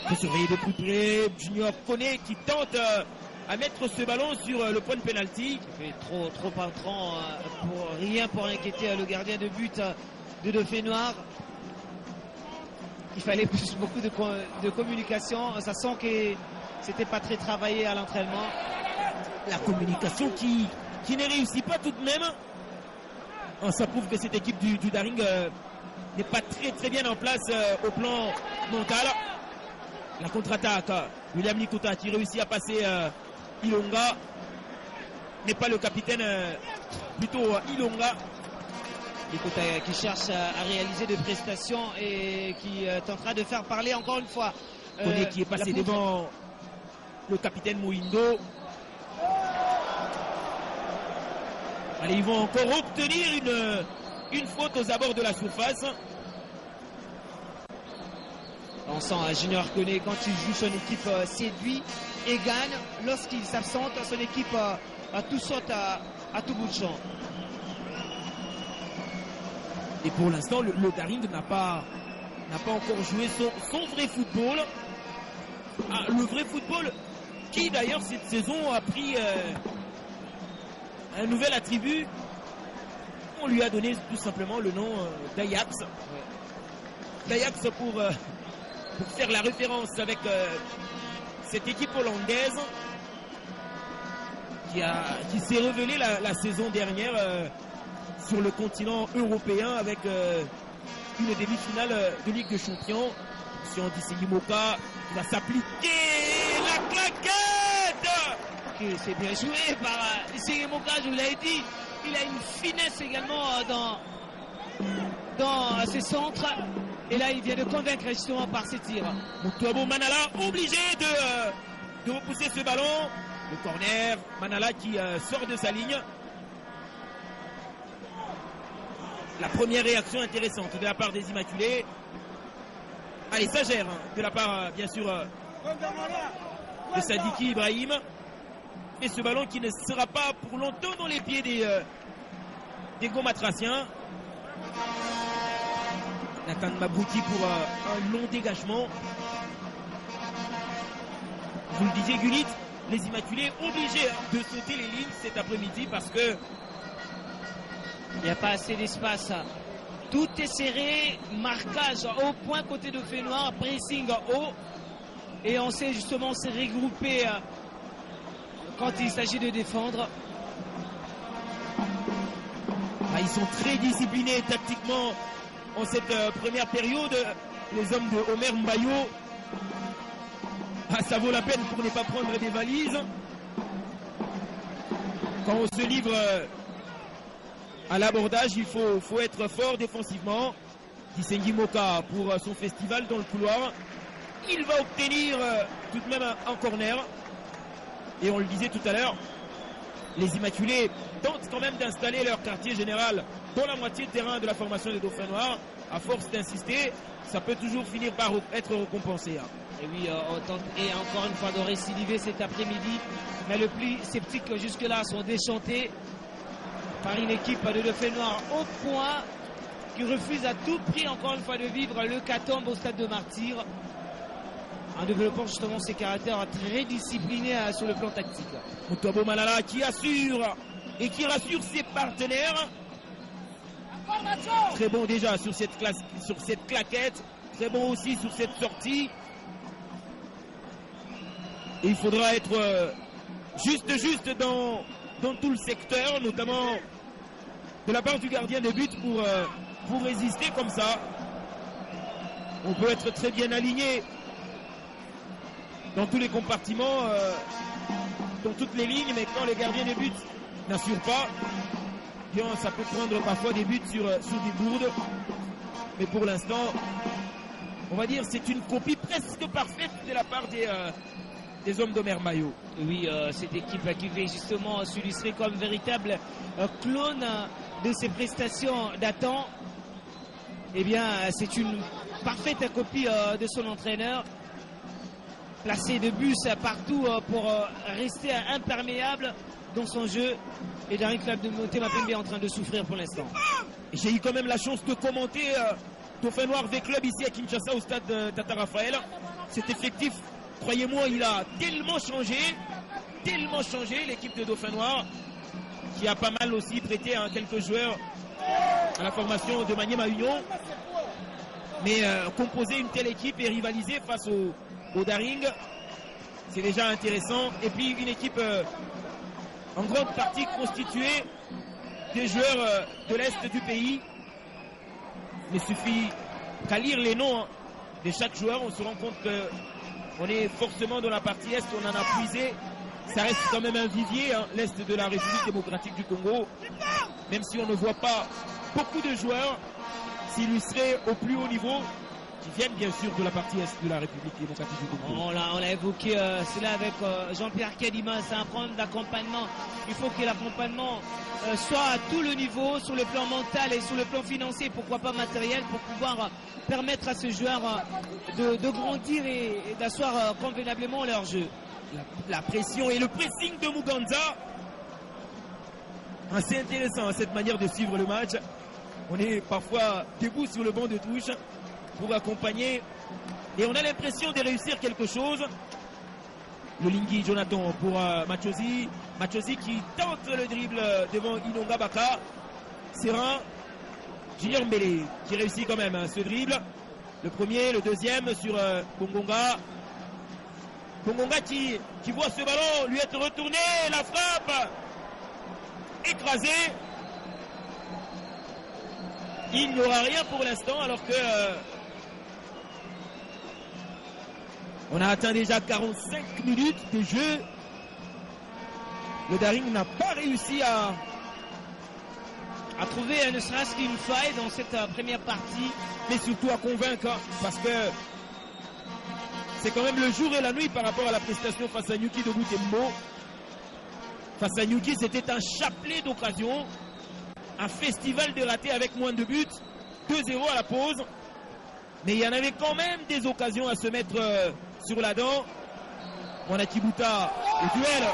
Il faut surveiller de plus près Junior Koné qui tente à mettre ce ballon sur le point de pénalty. Il fait trop entrant pour inquiéter le gardien de but de Dauphin Noir. Il fallait beaucoup de communication. Ça sent que c'était pas très travaillé à l'entraînement. La communication qui ne réussit pas tout de même. Ça prouve que cette équipe du Daring n'est pas très bien en place au plan mental. La contre-attaque, William Likuta qui réussit à passer Ilonga. N'est pas le capitaine, plutôt Ilonga. Likuta qui cherche à réaliser des prestations et qui tentera de faire parler encore une fois. Koné qui est passé devant le capitaine Mouindo. Allez, ils vont encore obtenir une faute aux abords de la surface. On sent Junior Koné quand il joue son équipe séduit et gagne. Lorsqu'il s'absente, son équipe tout saute à tout bout de champ. Et pour l'instant, le Daring n'a pas encore joué son vrai football. Le vrai football qui d'ailleurs cette saison a pris un nouvel attribut. On lui a donné tout simplement le nom d'Ajax. D'Ajax pour faire la référence avec cette équipe hollandaise qui s'est révélée la saison dernière sur le continent européen avec une demi-finale de Ligue des Champions. Si on dit Singimoka, il va s'appliquer la claquette. Okay, c'est bien joué par Singimoka, je vous l'ai dit. Il a une finesse également dans ses centres. Et là, il vient de convaincre justement par ses tirs. Moutouabo Manala obligé de repousser ce ballon. Le corner, Manala qui sort de sa ligne. La première réaction intéressante de la part des Immaculés. Allez, ça gère de la part, bien sûr, de Sadiki Ibrahim. Et ce ballon qui ne sera pas pour longtemps dans les pieds des Gomatraciens. Nathan Mabrouki pour un long dégagement. Vous le disiez, Gullit, les Immaculés obligés de sauter les lignes cet après-midi parce que il n'y a pas assez d'espace. Tout est serré, marquage au point côté de Dauphin Noir, pressing haut. Et on sait justement se regrouper quand il s'agit de défendre. Ils sont très disciplinés tactiquement en cette première période. Les hommes de Omer Mbayo. Ça vaut la peine pour ne pas prendre des valises. Quand on se livre à l'abordage, il faut être fort défensivement. Disengi Moka pour son festival dans le couloir. Il va obtenir tout de même un corner. Et on le disait tout à l'heure, les Immaculés tentent quand même d'installer leur quartier général dans la moitié de terrain de la formation des Dauphins Noirs. À force d'insister, ça peut toujours finir par être récompensé. Et oui, on tente et encore une fois de récidiver cet après-midi. Mais le plus sceptique jusque-là sont déchantés par une équipe de Dauphins Noirs au point qui refuse à tout prix encore une fois de vivre le catombe au stade de Martyrs, en développant justement ses caractères très disciplinés sur le plan tactique. Moutouabo Malala qui assure et qui rassure ses partenaires. Très bon déjà sur cette claquette. Très bon aussi sur cette sortie. Et il faudra être juste dans tout le secteur, notamment de la part du gardien de but pour résister comme ça. On peut être très bien aligné dans tous les compartiments, dans toutes les lignes, mais quand les gardiens de but n'assurent pas, bien, ça peut prendre parfois des buts sur des bourdes. Mais pour l'instant, on va dire c'est une copie presque parfaite de la part des hommes d'Omer Mayo. Oui, cette équipe qui fait justement s'illustrer comme véritable clone de ses prestations d'antan. Eh bien, c'est une parfaite copie de son entraîneur. Placé de bus partout pour rester imperméable dans son jeu. Et Daring Club de Motema Pembe est en train de souffrir pour l'instant. J'ai eu quand même la chance de commenter Dauphin Noir V-Club ici à Kinshasa au stade Tata Raphaël. Cet effectif, croyez-moi, il a tellement changé l'équipe de Dauphin Noir, qui a pas mal aussi prêté quelques joueurs à la formation de Maniema Union. Mais composer une telle équipe et rivaliser face au Daring, c'est déjà intéressant. Et puis une équipe en grande partie constituée des joueurs de l'Est du pays. Il suffit qu'à lire les noms de chaque joueur, on se rend compte qu'on est forcément dans la partie Est, on en a puisé. Ça reste quand même un vivier, l'Est de la République démocratique du Congo. Même si on ne voit pas beaucoup de joueurs s'illustrer au plus haut niveau, qui viennent bien sûr de la partie Est de la République démocratique du Congo. On a évoqué cela avec Jean-Pierre Kadima, c'est un problème d'accompagnement. Il faut que l'accompagnement soit à tout le niveau, sur le plan mental et sur le plan financier, pourquoi pas matériel, pour pouvoir permettre à ces joueurs de grandir et d'asseoir convenablement leur jeu. La pression et le pressing de Muganza, assez intéressant cette manière de suivre le match. On est parfois debout sur le banc de touche pour accompagner et on a l'impression de réussir quelque chose. Le Lingui Jonathan pour Machozi qui tente le dribble devant Inonga Baka. Serein, Junior Mbele qui réussit quand même ce dribble, le premier, le deuxième sur Bongonga qui voit ce ballon lui être retourné, la frappe écrasée. Il n'y aura rien pour l'instant alors que on a atteint déjà 45 minutes de jeu. Le Daring n'a pas réussi à trouver ne serait-ce qu'une faille dans cette première partie, mais surtout à convaincre, parce que c'est quand même le jour et la nuit par rapport à la prestation face à Nyuki de Butembo. Face à Nyuki, c'était un chapelet d'occasions, un festival de ratés avec moins de buts, 2-0 à la pause. Mais il y en avait quand même des occasions à se mettre sur la dent. Mwana Kibuta, le duel.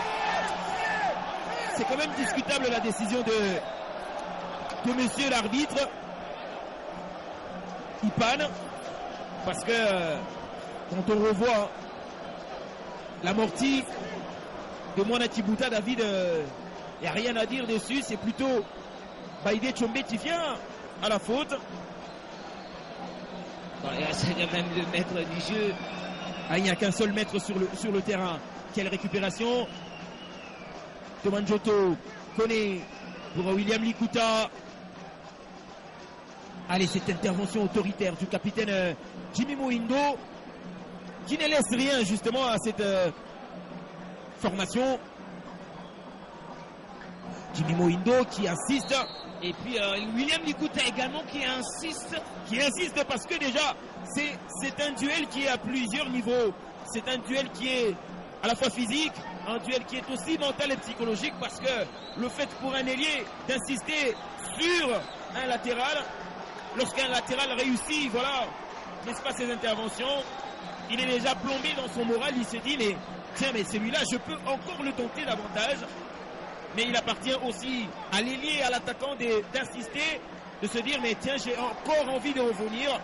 C'est quand même discutable la décision de monsieur l'arbitre Ipan, parce que quand on revoit l'amorti de Mwana Kibuta, David, il n'y a rien à dire dessus, c'est plutôt Baïdé Tchombe qui vient à la faute. Il y a même le maître du jeu. Il n'y a qu'un seul maître sur le terrain. Quelle récupération de Manjoto. Koné pour William Likuta. Allez, cette intervention autoritaire du capitaine Jimmy Moindo, qui ne laisse rien justement à cette formation. Jimmy Moindo qui insiste. Et puis William Likuta également qui insiste. Qui insiste parce que déjà c'est un duel qui est à plusieurs niveaux. C'est un duel qui est à la fois physique, un duel qui est aussi mental et psychologique, parce que le fait pour un ailier d'insister sur un latéral, lorsqu'un latéral réussit, voilà, n'est-ce pas, ses interventions, il est déjà plombé dans son moral, il se dit mais tiens, mais celui-là je peux encore le tenter davantage. Mais il appartient aussi à l'ailier et à l'attaquant d'insister, de se dire mais tiens, j'ai encore envie de revenir,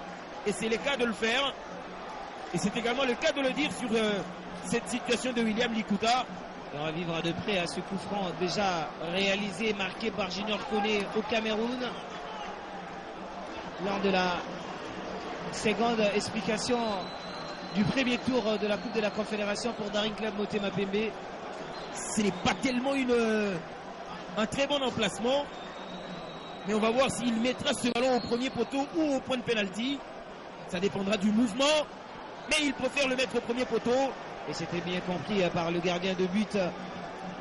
et c'est le cas de le faire, et c'est également le cas de le dire sur cette situation de William Likuta. On va vivre de près à ce coup franc déjà réalisé, marqué par Junior Koné au Cameroun. lors de la seconde explication du premier tour de la Coupe de la Confédération pour Daring Club Motema Pembe. Ce n'est pas tellement un très bon emplacement, mais on va voir s'il mettra ce ballon au premier poteau ou au point de pénalty. Ça dépendra du mouvement, mais il préfère le mettre au premier poteau. Et c'était bien compris par le gardien de but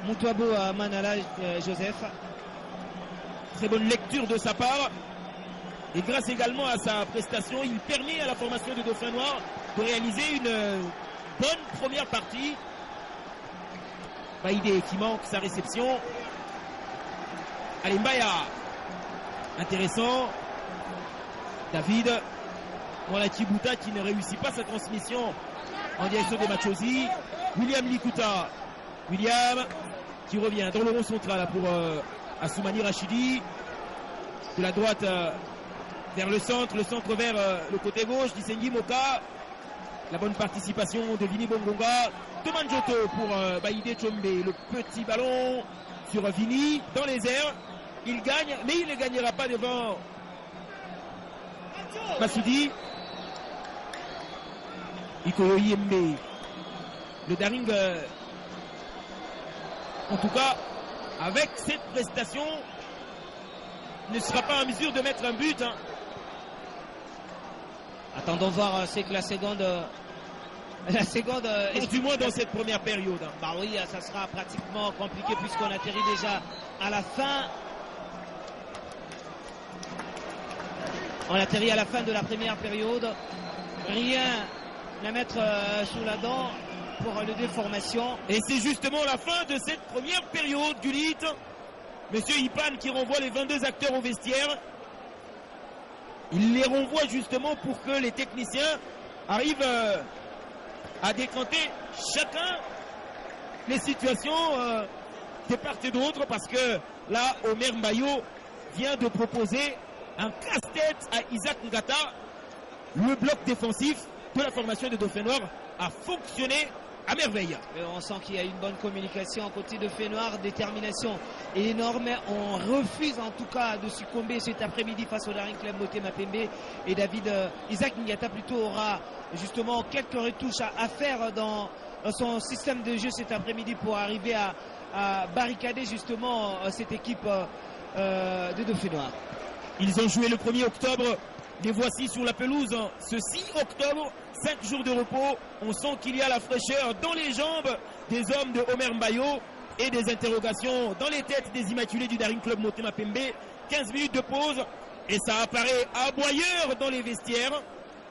Moutouabo Manala Joseph. Très bonne lecture de sa part. Et grâce également à sa prestation, il permet à la formation de Dauphin Noir de réaliser une bonne première partie. Baïdé qui manque sa réception. Allez, Mbaya. Intéressant. David. Molati Bouta qui ne réussit pas sa transmission en direction de Machosi. William Likuta. William qui revient dans le rond central pour Assoumani Rachidi. De la droite vers le centre vers le côté gauche d'Isengi Moka. La bonne participation de Vini Bongonga. Tomanjoto pour Baïdé Chombe. Le petit ballon sur Vini dans les airs. Il gagne, mais il ne gagnera pas devant Massoudi. Ikoyo Yembe. Le Daring, en tout cas, avec cette prestation, ne sera pas en mesure de mettre un but. Hein. Attendons voir, c'est que la seconde du moins dans cette première période. Hein. Bah oui, ça sera pratiquement compliqué puisqu'on atterrit déjà à la fin. On atterrit à la fin de la première période. Rien à mettre sous la dent pour les deux formations. Et c'est justement la fin de cette première période, Gulit. Monsieur Ipan qui renvoie les 22 acteurs au vestiaire. Il les renvoie justement pour que les techniciens arrivent à décanter chacun les situations de part et d'autre, parce que là, Omer Mbayo vient de proposer un casse-tête à Isaac Ngata. Le bloc défensif de la formation de Dauphin Noir a fonctionné à merveille. On sent qu'il y a une bonne communication côté de Dauphin Noir, détermination énorme. On refuse en tout cas de succomber cet après-midi face au Daring Club Motema Pembe. Et Isaac Ngata plutôt aura justement quelques retouches à faire dans son système de jeu cet après-midi pour arriver à barricader justement cette équipe de Dauphin Noir. Ils ont joué le 1er octobre. Les voici sur la pelouse ce 6 octobre. 5 jours de repos. On sent qu'il y a la fraîcheur dans les jambes des hommes de Omer Mbayo et des interrogations dans les têtes des immaculés du Daring Club Motema Pembe. 15 minutes de pause et ça apparaît aboyeur dans les vestiaires.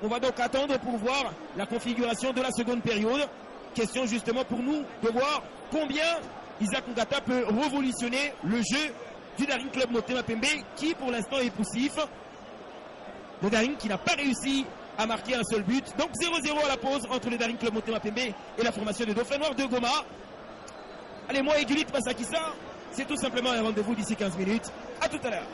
On va donc attendre pour voir la configuration de la seconde période. Question justement pour nous de voir combien Isaac Ngata peut révolutionner le jeu du Daring Club Motema Pembe qui pour l'instant est poussif. Le Daring qui n'a pas réussi à marquer un seul but. Donc 0-0 à la pause entre le Daring Club Motema Pembe et la formation de Dauphin Noir de Goma. Allez, moi et Gulit Masakissa, c'est tout simplement un rendez-vous d'ici 15 minutes. A tout à l'heure.